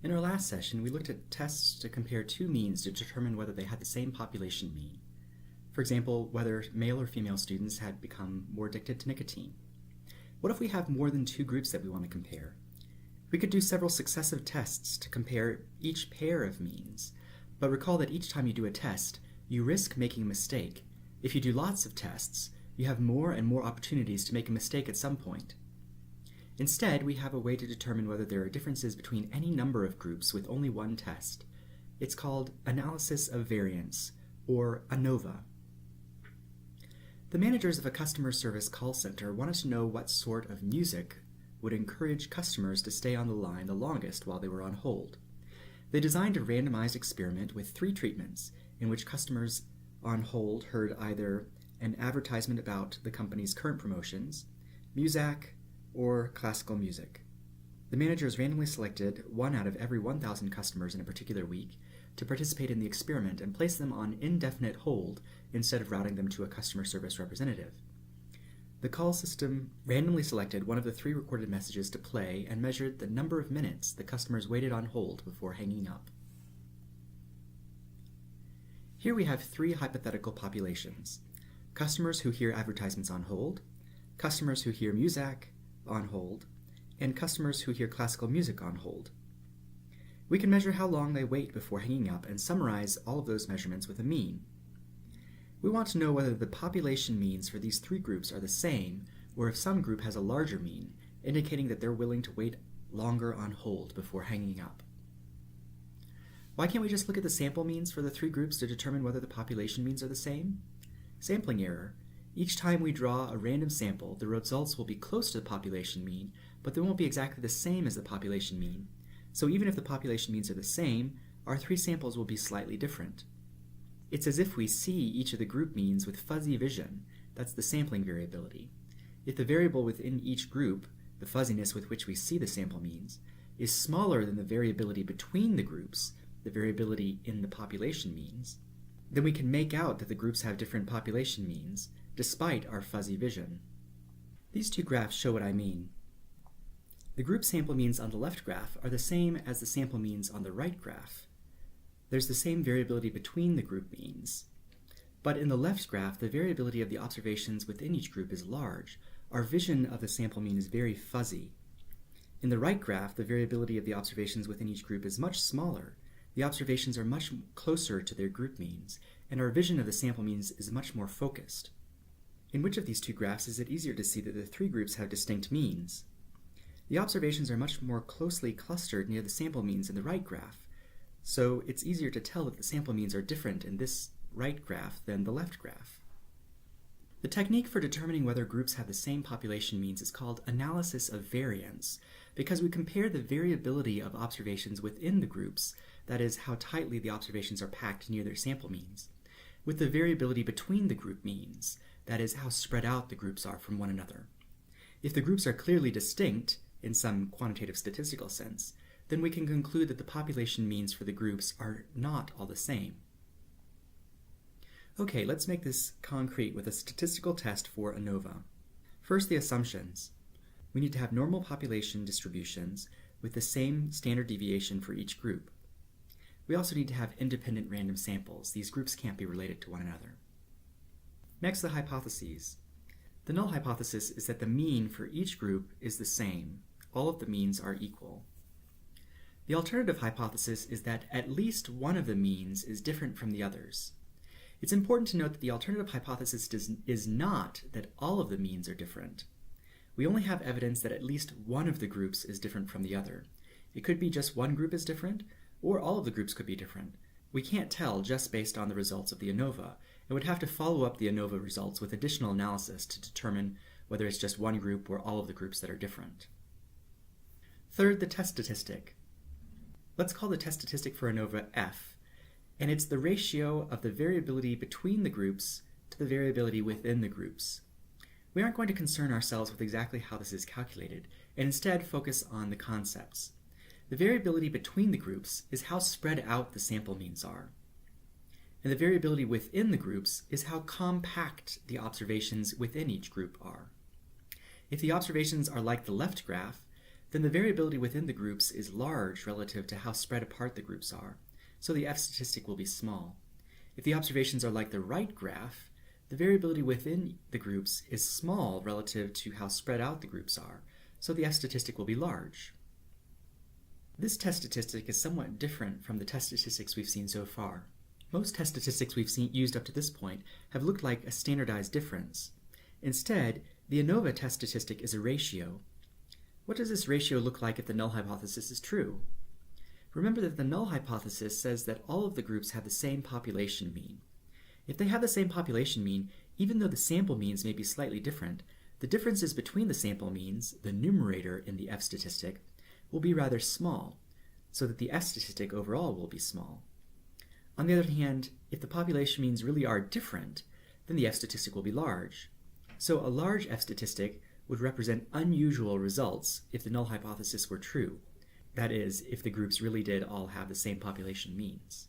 In our last session, we looked at tests to compare two means to determine whether they had the same population mean. For example, whether male or female students had become more addicted to nicotine. What if we have more than two groups that we want to compare? We could do several successive tests to compare each pair of means, but recall that each time you do a test, you risk making a mistake. If you do lots of tests, you have more and more opportunities to make a mistake at some point. Instead, we have a way to determine whether there are differences between any number of groups with only one test. It's called analysis of variance, or ANOVA. The managers of a customer service call center wanted to know what sort of music would encourage customers to stay on the line the longest while they were on hold. They designed a randomized experiment with 3 treatments in which customers on hold heard either an advertisement about the company's current promotions, Muzak, or classical music. The managers randomly selected 1 out of every 1,000 customers in a particular week to participate in the experiment and placed them on indefinite hold instead of routing them to a customer service representative. The call system randomly selected one of the 3 recorded messages to play and measured the number of minutes the customers waited on hold before hanging up. Here we have 3 hypothetical populations: customers who hear advertisements on hold, customers who hear Muzak on hold, and customers who hear classical music on hold. We can measure how long they wait before hanging up and summarize all of those measurements with a mean. We want to know whether the population means for these 3 groups are the same, or if some group has a larger mean, indicating that they're willing to wait longer on hold before hanging up. Why can't we just look at the sample means for the 3 groups to determine whether the population means are the same? Sampling error. Each time we draw a random sample, the results will be close to the population mean, but they won't be exactly the same as the population mean. So even if the population means are the same, our 3 samples will be slightly different. It's as if we see each of the group means with fuzzy vision. That's the sampling variability. If the variable within each group, the fuzziness with which we see the sample means, is smaller than the variability between the groups, the variability in the population means, then we can make out that the groups have different population means, despite our fuzzy vision. These 2 graphs show what I mean. The group sample means on the left graph are the same as the sample means on the right graph. There's the same variability between the group means. But in the left graph, the variability of the observations within each group is large. Our vision of the sample mean is very fuzzy. In the right graph, the variability of the observations within each group is much smaller. The observations are much closer to their group means, and our vision of the sample means is much more focused. In which of these 2 graphs is it easier to see that the 3 groups have distinct means? The observations are much more closely clustered near the sample means in the right graph, so it's easier to tell that the sample means are different in this right graph than the left graph. The technique for determining whether groups have the same population means is called analysis of variance, because we compare the variability of observations within the groups, that is, how tightly the observations are packed near their sample means, with the variability between the group means, that is, how spread out the groups are from one another. If the groups are clearly distinct, in some quantitative statistical sense, then we can conclude that the population means for the groups are not all the same. Okay, let's make this concrete with a statistical test for ANOVA. First, the assumptions. We need to have normal population distributions with the same standard deviation for each group. We also need to have independent random samples. These groups can't be related to one another. Next, the hypotheses. The null hypothesis is that the mean for each group is the same. All of the means are equal. The alternative hypothesis is that at least one of the means is different from the others. It's important to note that the alternative hypothesis is not that all of the means are different. We only have evidence that at least one of the groups is different from the other. It could be just one group is different, or all of the groups could be different. We can't tell just based on the results of the ANOVA, and would have to follow up the ANOVA results with additional analysis to determine whether it's just one group or all of the groups that are different. Third, the test statistic. Let's call the test statistic for ANOVA F, and it's the ratio of the variability between the groups to the variability within the groups. We aren't going to concern ourselves with exactly how this is calculated, and instead focus on the concepts. The variability between the groups is how spread out the sample means are. And the variability within the groups is how compact the observations within each group are. If the observations are like the left graph, then the variability within the groups is large relative to how spread apart the groups are, so the f-statistic will be small. If the observations are like the right graph, the variability within the groups is small relative to how spread out the groups are, so the f-statistic will be large. This test statistic is somewhat different from the test statistics we've seen so far. Most test statistics we've used up to this point have looked like a standardized difference. Instead, the ANOVA test statistic is a ratio. What does this ratio look like if the null hypothesis is true? Remember that the null hypothesis says that all of the groups have the same population mean. If they have the same population mean, even though the sample means may be slightly different, the differences between the sample means, the numerator in the f-statistic, will be rather small, so that the f-statistic overall will be small. On the other hand, if the population means really are different, then the f-statistic will be large. So a large f-statistic would represent unusual results if the null hypothesis were true. That is, if the groups really did all have the same population means.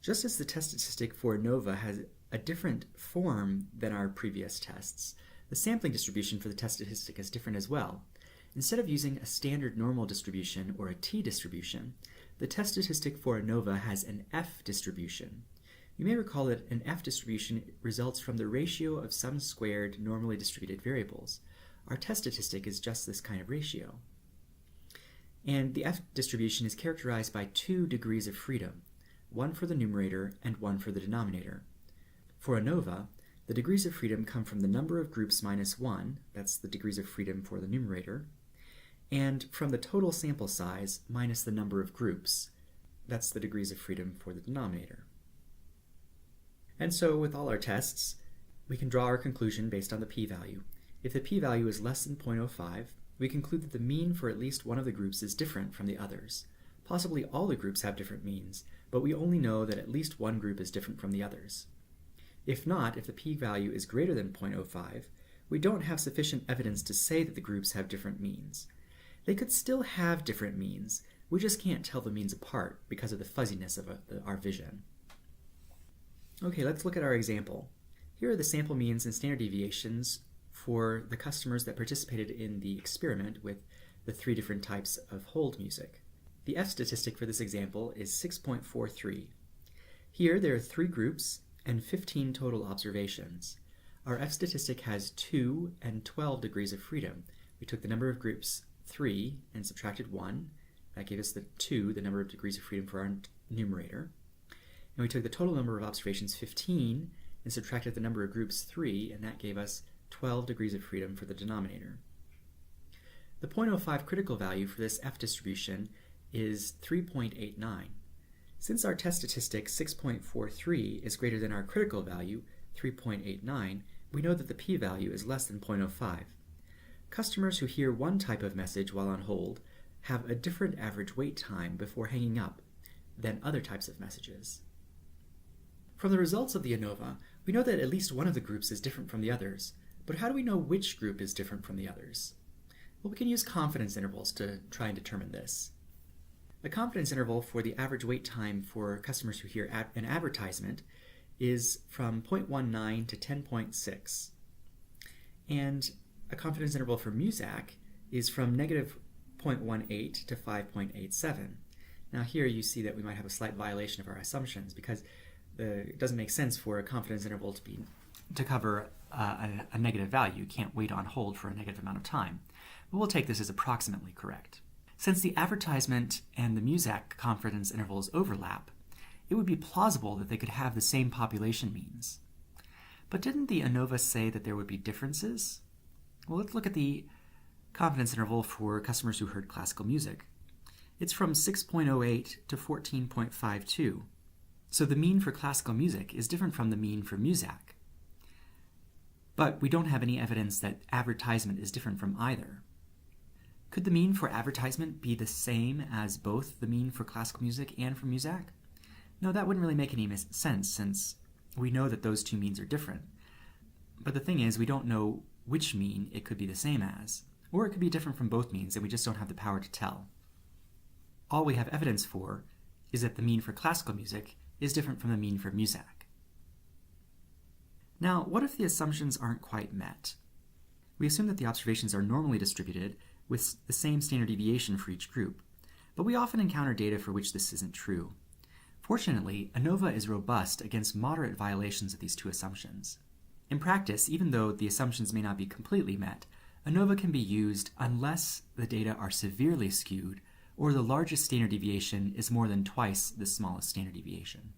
Just as the test statistic for ANOVA has a different form than our previous tests, the sampling distribution for the test statistic is different as well. Instead of using a standard normal distribution or a t-distribution, the test statistic for ANOVA has an f-distribution. You may recall that an f-distribution results from the ratio of some squared normally distributed variables. Our test statistic is just this kind of ratio. And the f-distribution is characterized by 2 degrees of freedom, one for the numerator and one for the denominator. For ANOVA, the degrees of freedom come from the number of groups minus 1, that's the degrees of freedom for the numerator, and from the total sample size minus the number of groups, that's the degrees of freedom for the denominator. And so with all our tests, we can draw our conclusion based on the p-value. If the p-value is less than 0.05, we conclude that the mean for at least one of the groups is different from the others. Possibly all the groups have different means, but we only know that at least one group is different from the others. If not, if the p-value is greater than 0.05, we don't have sufficient evidence to say that the groups have different means. They could still have different means, we just can't tell the means apart because of the fuzziness of our vision. Okay, let's look at our example. Here are the sample means and standard deviations for the customers that participated in the experiment with the 3 different types of hold music. The f-statistic for this example is 6.43. Here there are 3 groups and 15 total observations. Our f-statistic has 2 and 12 degrees of freedom. We took the number of groups 3 and subtracted 1. That gave us the 2, the number of degrees of freedom for our numerator. And we took the total number of observations 15 and subtracted the number of groups 3, and that gave us 12 degrees of freedom for the denominator. The 0.05 critical value for this f-distribution is 3.89. Since our test statistic 6.43 is greater than our critical value 3.89, we know that the p-value is less than 0.05. Customers who hear one type of message while on hold have a different average wait time before hanging up than other types of messages. From the results of the ANOVA, we know that at least one of the groups is different from the others, but how do we know which group is different from the others? Well, we can use confidence intervals to try and determine this. The confidence interval for the average wait time for customers who hear an advertisement is from 0.19 to 10.6. And a confidence interval for Muzak is from negative 0.18 to 5.87. Now here you see that we might have a slight violation of our assumptions because it doesn't make sense for a confidence interval to cover a negative value. You can't wait on hold for a negative amount of time. But we'll take this as approximately correct. Since the advertisement and the Muzak confidence intervals overlap, it would be plausible that they could have the same population means. But didn't the ANOVA say that there would be differences? Well, let's look at the confidence interval for customers who heard classical music. It's from 6.08 to 14.52. So the mean for classical music is different from the mean for Muzak. But we don't have any evidence that advertisement is different from either. Could the mean for advertisement be the same as both the mean for classical music and for Muzak? No, that wouldn't really make any sense since we know that those two means are different. But the thing is, we don't know which mean it could be the same as, or it could be different from both means and we just don't have the power to tell. All we have evidence for is that the mean for classical music is different from the mean for Muzak. Now, what if the assumptions aren't quite met? We assume that the observations are normally distributed with the same standard deviation for each group, but we often encounter data for which this isn't true. Fortunately, ANOVA is robust against moderate violations of these two assumptions. In practice, even though the assumptions may not be completely met, ANOVA can be used unless the data are severely skewed or the largest standard deviation is more than twice the smallest standard deviation.